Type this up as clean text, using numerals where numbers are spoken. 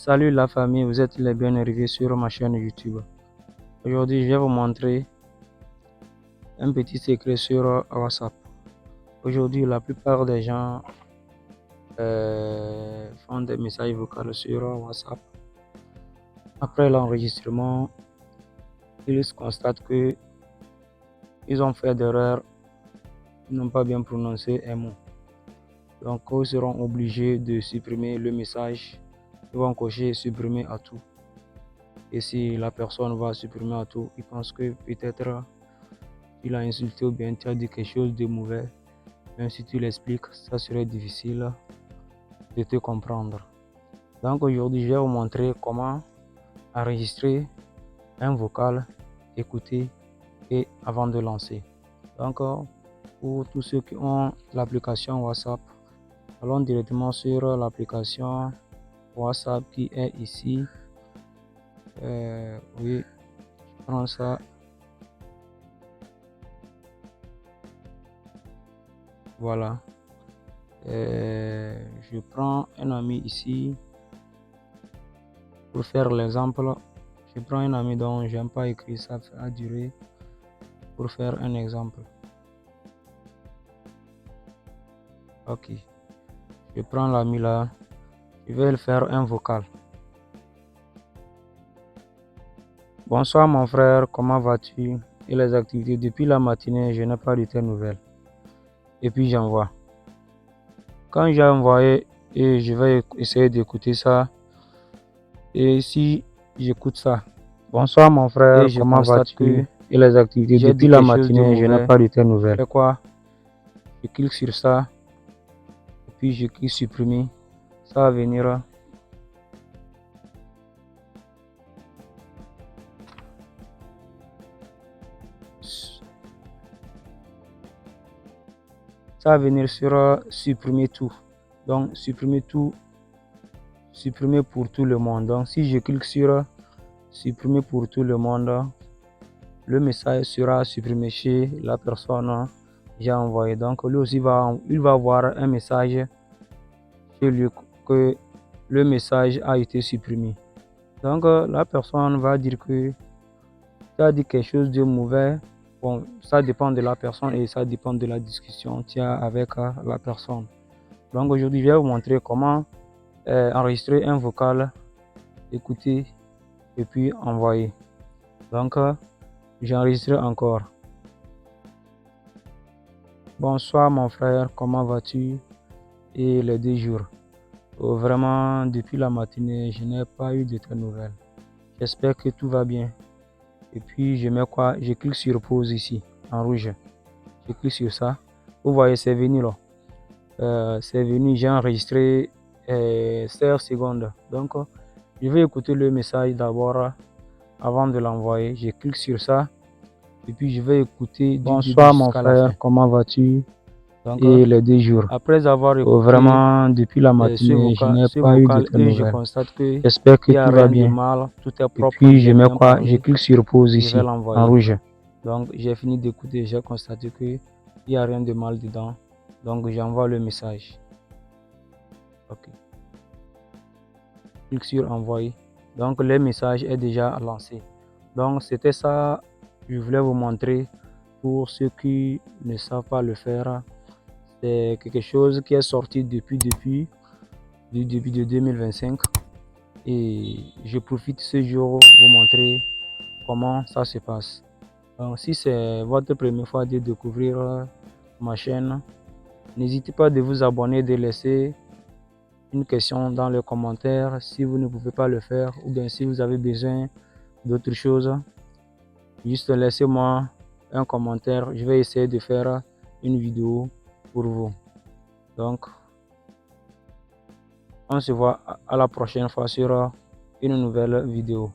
Salut la famille, vous êtes les bienvenus sur ma chaîne YouTube. Aujourd'hui, je vais vous montrer un petit secret sur WhatsApp. Aujourd'hui, la plupart des gens font des messages vocaux sur WhatsApp. Après l'enregistrement, ils constatent que ils ont fait d'erreurs, ils n'ont pas bien prononcé un mot. Donc, ils seront obligés de supprimer le message. Ils vont cocher supprimer à tout. Et si la personne va supprimer à tout, il pense que peut-être il a insulté ou bien tu as dit quelque chose de mauvais. Même si tu l'expliques, ça serait difficile de te comprendre. Donc aujourd'hui, je vais vous montrer comment enregistrer un vocal, écouter et avant de lancer. Donc pour tous ceux qui ont l'application WhatsApp, allons directement sur l'application WhatsApp qui est ici. Oui, je prends ça. Voilà. Je prends un ami ici pour faire l'exemple. Je prends un ami dont j'aime pas écrire ça à durer pour faire un exemple. Ok, je prends l'ami là, je vais le faire un vocal. Bonsoir mon frère, comment vas-tu? Et les activités depuis la matinée, je n'ai pas de tes nouvelles. Et puis j'envoie. Quand j'ai envoyé, et je vais essayer d'écouter ça. Et si j'écoute ça, bonsoir mon frère, comment vas-tu? Et les activités depuis la matinée, je n'ai pas de tes nouvelles. C'est quoi? Je clique sur ça. Et puis je clique supprimer. Ça va venir. Ça va venir sur supprimer tout. Donc supprimer tout. Supprimer pour tout le monde. Donc si je clique sur supprimer pour tout le monde, le message sera supprimé chez la personne que j'ai envoyé. Donc lui aussi il va voir un message chez lui que le message a été supprimé. Donc la personne va dire que tu as dit quelque chose de mauvais. Bon, ça dépend de la personne et ça dépend de la discussion que tu as avec la personne. Donc aujourd'hui, je vais vous montrer comment enregistrer un vocal, écouter et puis envoyer. Donc j'ai enregistré encore. Bonsoir mon frère, comment vas-tu? Et les 2 jours. Vraiment, depuis la matinée, je n'ai pas eu de tes nouvelles. J'espère que tout va bien. Et puis je mets quoi? Je clique sur pause ici, en rouge. Je clique sur ça. Vous voyez, c'est venu là. C'est venu, j'ai enregistré 16 secondes. Donc, je vais écouter le message d'abord avant de l'envoyer. Je clique sur ça. Et puis, je vais écouter. Bonsoir mon frère, comment vas-tu? Et les 2 jours. Après avoir écouté vraiment depuis la matinée, je n'ai pas eu de tes nouvelles. Je constate que j'espère que tout va bien. Mal, tout est propre. Et puis, je mets quoi? Je clique sur pause ici, en rouge. Donc, j'ai fini d'écouter. J'ai constaté qu'il n'y a rien de mal dedans. Donc j'envoie le message. Ok. Clique sur envoyer. Donc le message est déjà lancé. Donc c'était ça, je voulais vous montrer pour ceux qui ne savent pas le faire. C'est quelque chose qui est sorti depuis le début de 2025. Et je profite ce jour pour vous montrer comment ça se passe. Donc si c'est votre première fois de découvrir ma chaîne, n'hésitez pas de vous abonner, de laisser une question dans les commentaires si vous ne pouvez pas le faire ou bien si vous avez besoin d'autres choses. Juste laissez-moi un commentaire. Je vais essayer de faire une vidéo pour vous. Donc, on se voit à la prochaine fois sur une nouvelle vidéo.